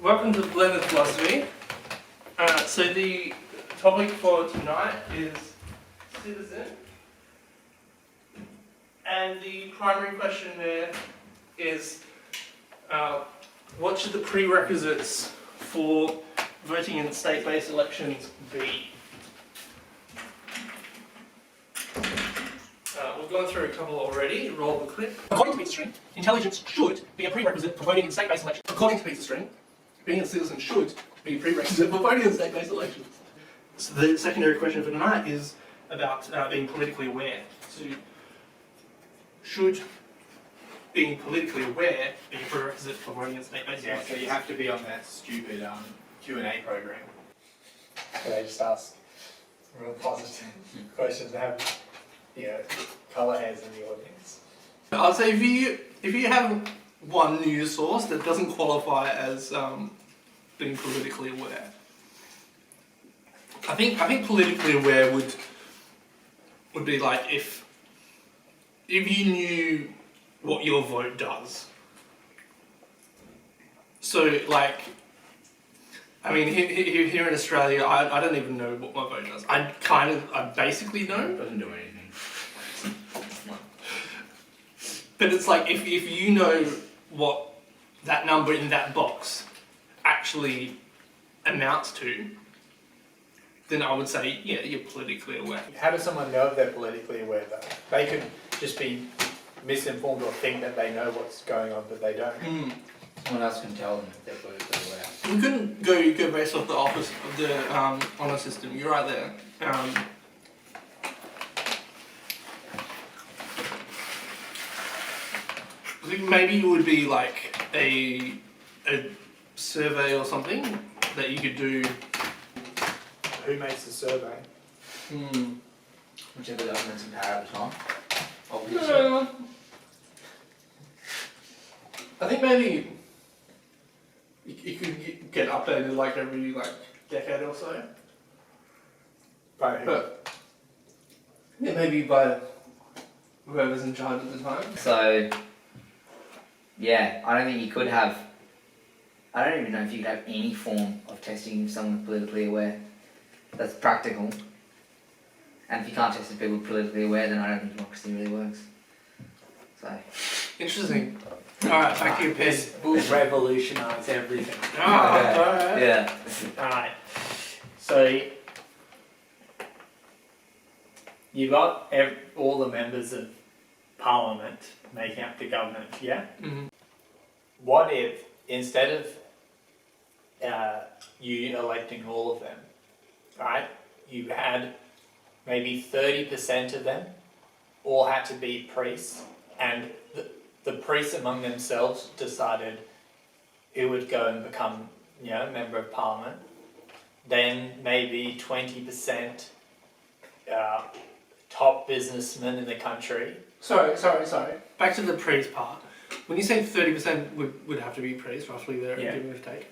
Welcome to Blended Philosophy. So the topic for tonight is citizen, and the primary question there is what should the prerequisites for voting in state-based elections be? We've gone through a couple already. Roll the clip. According to Piece of String, intelligence should be a prerequisite for voting in state-based elections. According to Piece of String, being a citizen should be a prerequisite for voting in state-based elections. So the secondary question for tonight is about being politically aware. So, should being politically aware be a prerequisite for voting in state-based elections? So you have to be on that stupid Q&A program. So they just ask real positive questions and have, colour heads in the audience. I'll say if you have one news source that doesn't qualify as being politically aware, I think politically aware would be like if you knew what your vote does. So like, I mean, here in Australia, I don't even know what my vote does. I basically know. It doesn't do anything. But it's like, if you know what that number in that box actually amounts to, then I would say, yeah, you're politically aware. How does someone know if they're politically aware though? They could just be misinformed or think that they know what's going on, but they don't. Someone else can tell them if they're politically aware. We couldn't go based off the office of the honour system. You're right there. I think maybe it would be like a survey or something that you could do. Who makes the survey? Whichever government's in power at the time. Obviously. No. I think maybe you could get updated like every decade or so. By who? But yeah, maybe by whoever's in charge at the time. So, yeah, I don't think you could have. I don't even know if you could have any form of testing if someone's politically aware. That's practical. And if you can't test if people are politically aware, then I don't think democracy really works. So. Interesting. Alright, back to your pen. This will revolutionise everything. Alright. Yeah. Alright. So you got all the members of Parliament making up the government, yeah? Mm-hmm. What if, instead of you electing all of them, right, you had maybe 30% of them all had to be priests, and the priests among themselves decided who would go and become, member of Parliament. Then maybe 20% top businessmen in the country. Sorry. Back to the priest part. When you say 30% would have to be priests, roughly there, give or take,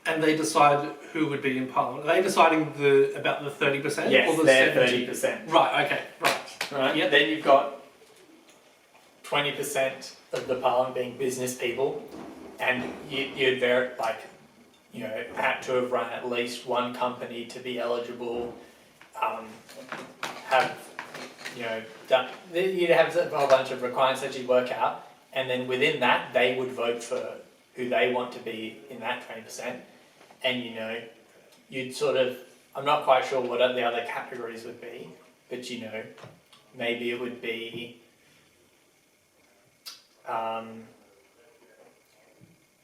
and they decide who would be in Parliament. Are they deciding about the 30%? Yes, or the they're 70%? 30%. Right, okay, right. Right. Yeah. Then you've got 20% of the Parliament being business people, and you'd had to have run at least one company to be eligible. You'd have a whole bunch of requirements that you'd work out, and then within that, they would vote for who they want to be in that 20%. And you'd sort of, I'm not quite sure what the other categories would be, but maybe it would be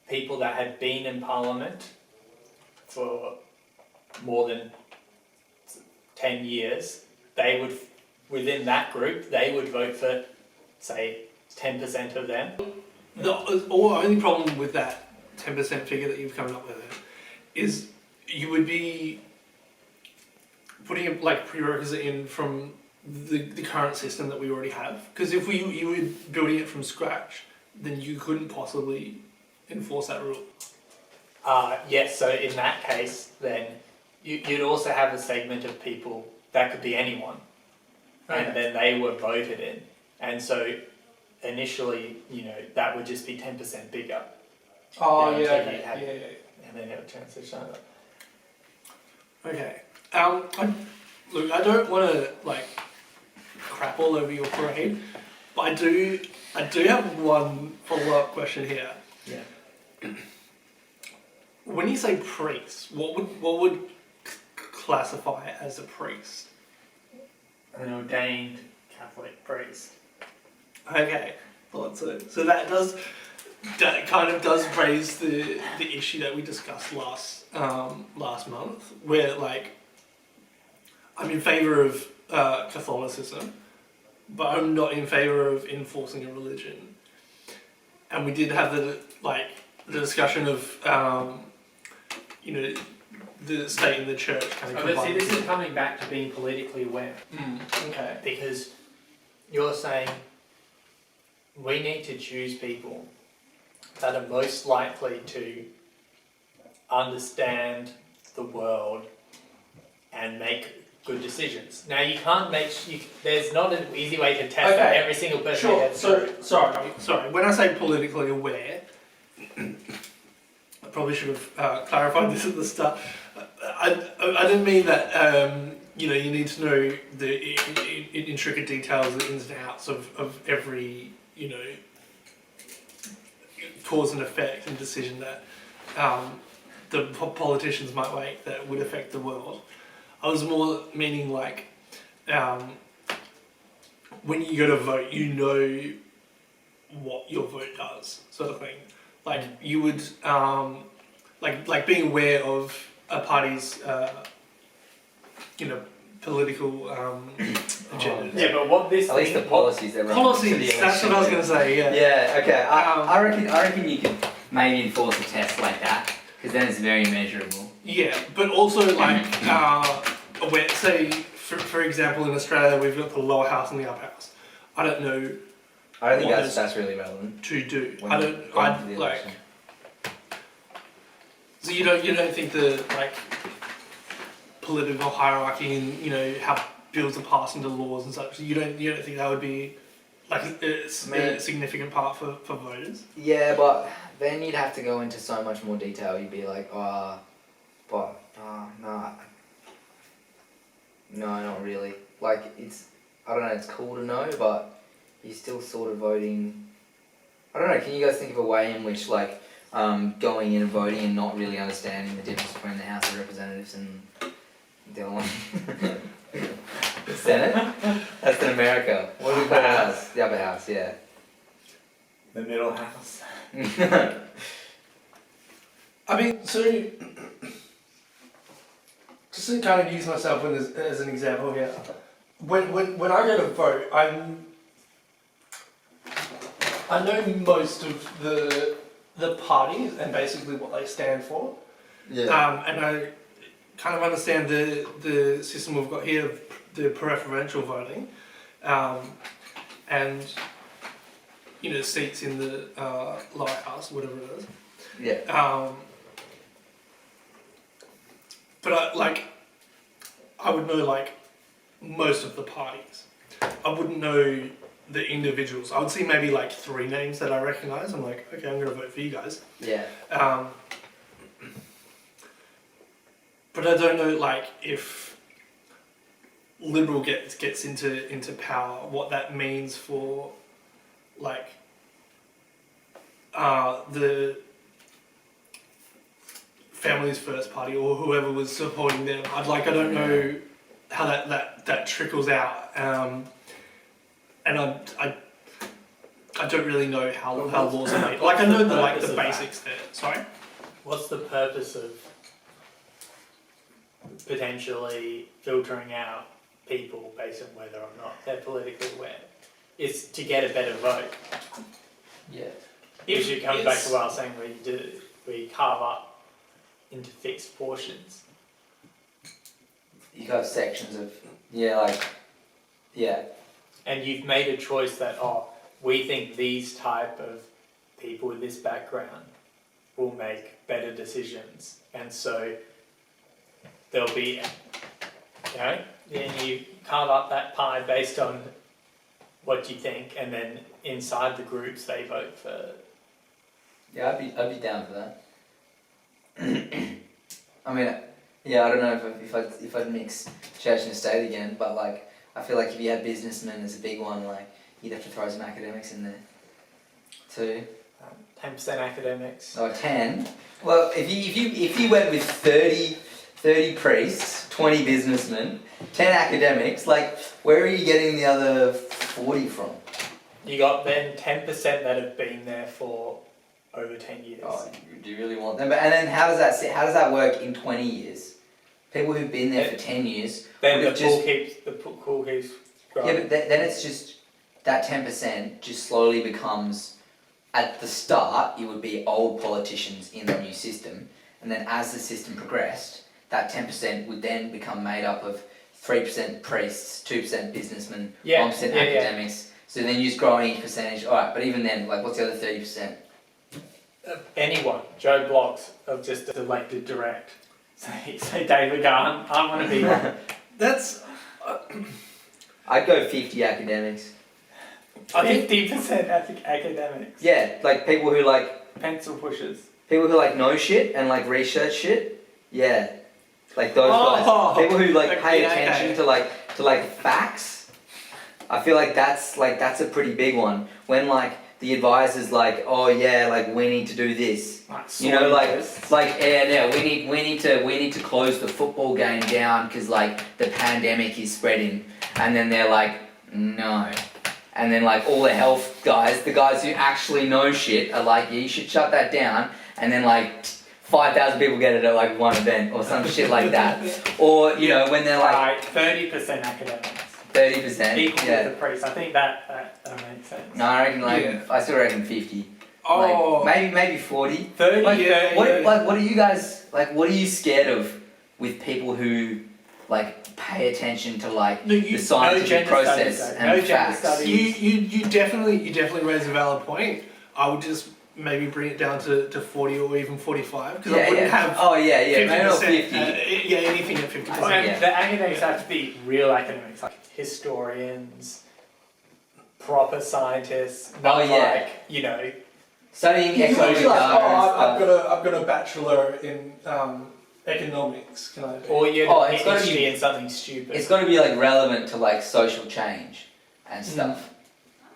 people that had been in Parliament for more than 10 years, they would, within that group, they would vote for, say, 10% of them. The only problem with that 10% figure that you've come up with is you would be putting a prerequisite in from the current system that we already have. Because if you were building it from scratch, then you couldn't possibly enforce that rule. Yes, so in that case, then you'd also have a segment of people that could be anyone. Okay. And then they were voted in. And so initially, that would just be 10% bigger. Oh, Yeah, yeah, until okay. you had- Yeah. and then it would transition over. Okay. Look, I don't want to like crap all over your parade, but I do have one follow-up question here. Yeah. When you say priest, what would classify as a priest? An ordained Catholic priest. Okay, thought so. So that kind of does raise the issue that we discussed last month, where like I'm in favour of Catholicism, but I'm not in favour of enforcing a religion. And we did have the discussion of the state and the church kind of. Oh, but see, this is coming back to being politically aware. Okay. Because you're saying we need to choose people that are most likely to understand the world and make good decisions. Now you can't there's not an easy way to test that every single person. Sure. gets So through. sorry. When I say politically aware, I probably should have clarified this at the start. I didn't mean that. You need to know the intricate details, the ins and outs of every cause and effect and decision that the politicians might make that would affect the world. I was more meaning like when you go to vote, you know what your vote does, sort of thing. Like you would like being aware of a party's political agendas. Yeah, but what this At least the thing, policies that run. Policies. That's what I was going to say. Yeah. Yeah. Okay. I reckon you could maybe enforce a test like that because then it's very measurable. Yeah, but also like where say for example in Australia we've got the lower house and the upper house. I don't know I don't think What that's really relevant. to do. when I you're don't. going I to the like. election. So you don't think the like political hierarchy and how bills are passed into laws and such. You don't think that would be like a significant part for voters? Yeah, but then you'd have to go into so much more detail. You'd be like, no, not really. Like I don't know. It's cool to know, but you're still sort of voting. I don't know. Can you guys think of a way in which going in and voting and not really understanding the difference between the House of Representatives and the other one? The Senate? That's in America. What do we call the House? The upper house, yeah. the middle house. I mean, so just to kind of use myself as an example here, when I go to vote, I know most of the parties and basically what they stand for. Yeah. And I kind of understand the system we've got here, the preferential voting, and seats in the lower house, whatever it is. Yeah. But I would know most of the parties. I wouldn't know the individuals. I would see maybe 3 names that I recognise. I'm like, okay, I'm going to vote for you guys. Yeah. But I don't know if Liberal gets into power, what that means for the Families First Party or whoever was supporting them. I don't know how that trickles out, and I don't really know how laws are made. I know the basics there. Sorry. What's the purpose of potentially filtering out people based on whether or not they're politically aware? It's to get a better vote. Yeah. If you come back to what I was saying, we carve up into fixed portions. You got sections of yeah. And you've made a choice that we think these type of people with this background will make better decisions, and so there'll be, then you carve up that pie based on what you think, and then inside the groups they vote for Yeah, I'd be down for that. I mean, yeah, I don't know if I'd mix church and state again, but like I feel like if you had businessmen as a big one, like you'd have to throw some academics in there too. 10% academics. Oh, 10. Well, if you went with 30 priests, 20 businessmen, 10 academics, like where are you getting the other 40 from? You got then 10% that have been there for over 10 years. Oh, do you really want them? But, and then how does that work in 20 years? People who've been there for 10 years. Then would the have pool keeps growing. Yeah, but then it's just that 10% just slowly becomes. At the start, it would be old politicians in the new system, and then as the system progressed, that 10% would then become made up of 3% priests, 2% businessmen, 1% academics. Yeah. So then you're just growing each percentage. All right, but even then, like, what's the other 30%? Anyone, Joe Bloggs, have just elected direct. Say David Garn, I want to be one. That's. I'd go 50 academics. 50% academics. Yeah, like people who like pencil pushers. People who like know shit and like research shit. Yeah, like those guys. People who like pay attention to like facts. I feel like that's a pretty big one. When like the advisor's like, oh yeah, like we need to do this. You know, we need to close the football game down because like the pandemic is spreading, and then they're like, no. And then like all the health guys, the guys who actually know shit are like, yeah, you should shut that down. And then like 5,000 people get it at like one event or some shit like that. Or, you know, when they're like... 30% academics. 30%? Equal with the priest. I think that makes sense. No, I reckon I still reckon 50. Oh. Like, maybe 40. 30, what are you guys, like, what are you scared of with people who, like, pay attention to like the scientific process and facts? You definitely raise a valid point. I would just maybe bring it down to 40 or even 45 because I wouldn't have. Oh yeah, maybe not 50. Anything at 50%. And the academics have to be real academics, like historians, proper scientists. Not like, you know. Studying economic data. I've got a bachelor in economics. Can I? Or you're a PhD in something stupid. It's got to be like relevant to like social change and stuff.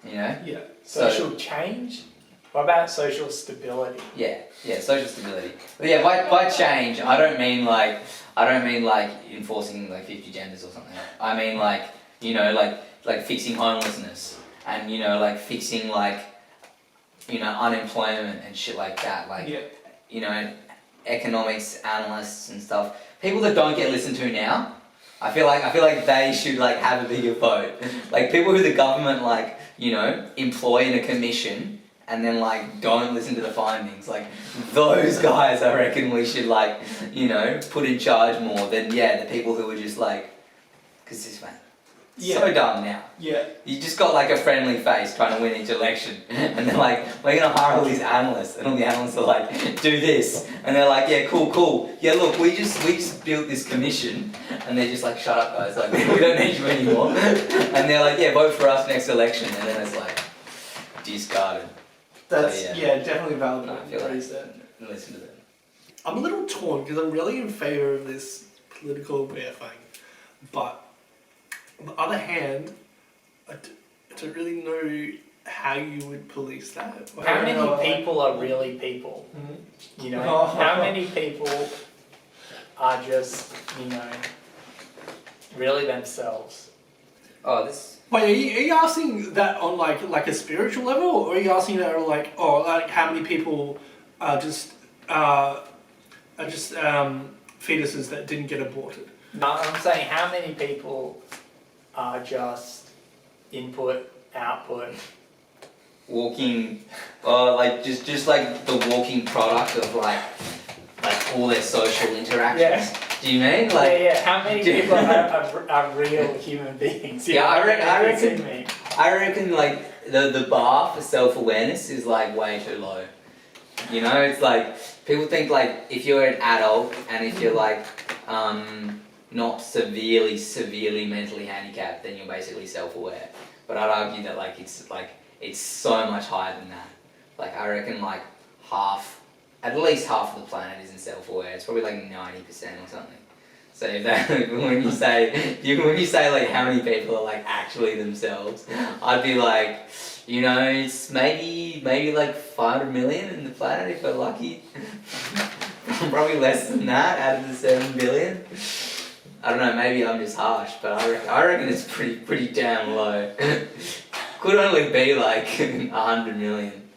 You know? Yeah. Social change? What about social stability? Yeah, social stability. But yeah, by change, I don't mean like enforcing like 50 genders or something. I mean like, you know, like fixing homelessness and, you know, like fixing like, you know, unemployment and shit like that. Like, you know, economics analysts and stuff. People that don't get listened to now, I feel like they should like have a bigger vote. Like people who the government like, you know, employ in a commission and then like don't listen to the findings. Like those guys I reckon we should like, you know, put in charge more than the people who are just like, cause this man. So dumb now. Yeah. You just got like a friendly face trying to win each election. And they're like, we're going to hire all these analysts. And all the analysts are like, do this. And they're like, yeah, cool. Yeah, look, we just built this commission. And they're just like, shut up guys, like we don't need you anymore. And they're like, yeah, vote for us next election. And then it's like, discarded. That's, definitely valid. No, I feel like listen to them. I'm a little torn because I'm really in favour of this political aware thing. But on the other hand, I don't really know how you would police that. How many people are really people? Mm-hmm. You know, how many people are just, you know, really themselves? Wait, are you asking that on like a spiritual level, or are you asking that on like how many people are just fetuses that didn't get aborted? No, I'm saying how many people are just input, output. Walking, like just like the walking product of like all their social interactions. Yeah. Do you mean like? Yeah. How many people are real human beings? I reckon like the bar for self-awareness is like way too low. You know, it's like people think like if you're an adult and if you're like not severely mentally handicapped, then you're basically self-aware. But I'd argue that like it's so much higher than that. Like I reckon like at least half of the planet isn't self-aware. It's probably like 90% or something. So if that, when you say like how many people are like actually themselves, I'd be like, you know, it's maybe like 500 million in the planet if we're lucky. Probably less than that out of the 7 billion. I don't know, maybe I'm just harsh, but I reckon it's pretty damn low. Could only be like 100 million.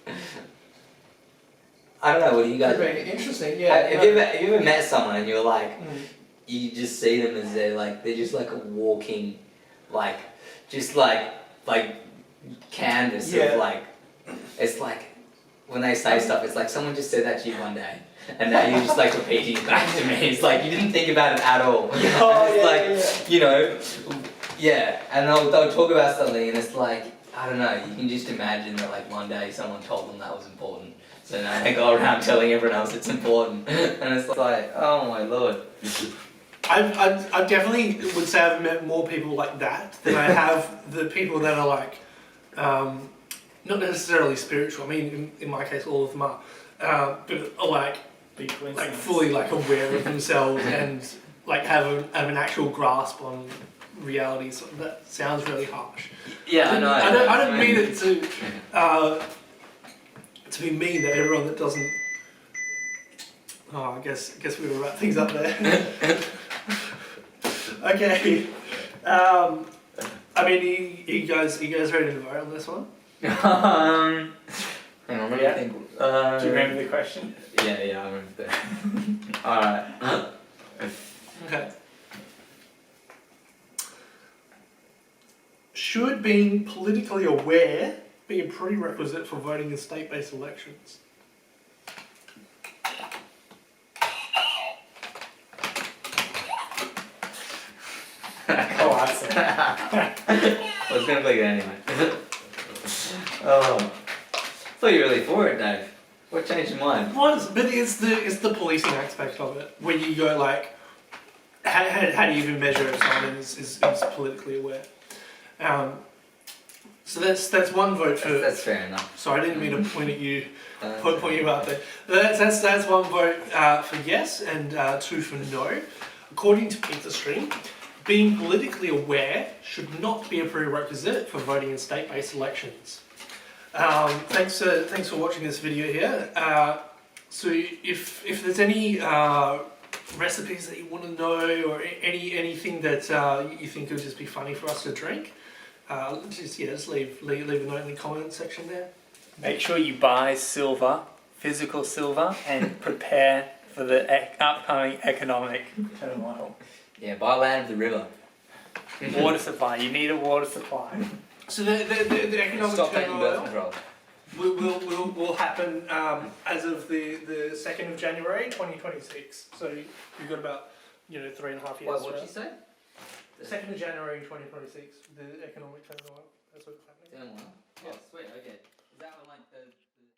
I don't know, what do you guys Very think? interesting, yeah. Have you ever met someone and you're like, you just see them as they're just like a walking, like, just like canvas of like, it's like, when they say stuff, it's like someone just said that to you one day, and now you're just like repeating it back to me. It's like you didn't think about it at all. You know, yeah, and they'll talk about something and it's like, I don't know, you can just imagine that like one day someone told them that was important. So now they go around telling everyone else it's important. And it's like, oh my lord. I definitely would say I've met more people like that than I have the people that are like, not necessarily spiritual. I mean, in my case, all of them are, but are like fully like aware of themselves and like have an actual grasp on reality. So that sounds really harsh. Yeah, I know. I don't mean it to be mean to everyone that doesn't. Oh, I guess we will wrap things up there. Okay. I mean, you guys ready to vote on this one? Hang on, let me think. Do you remember the question? Yeah, I remember that. Alright. Okay. Should being politically aware be a prerequisite for voting in state-based elections? Oh, I see. I was gonna play it anyway. Oh. I thought you were really for it, Dave. What changed your mind? But it's the policing aspect of it, where you go like, how do you even measure if someone is politically aware? So that's one vote for. That's fair enough. Sorry, I didn't mean to point at you, point you out there. That's one vote for yes and 2 for no. According to Pizza Stream, being politically aware should not be a prerequisite for voting in state-based elections. Thanks for watching this video here. So if there's any recipes that you want to know or anything that you think would just be funny for us to drink, just leave a note in the comment section there. Make sure you buy silver, physical silver, and prepare for the upcoming economic turmoil. Yeah, by land of the river. Water supply. You need a water supply. So the economic Stop taking birth turmoil control. will happen as of the 2nd of January 2026. So you've got about 3.5 years. What did you say? The 2nd of January 2026, the economic turmoil. That's what's happening. Turmoil. Oh, sweet. Okay. Is that when like the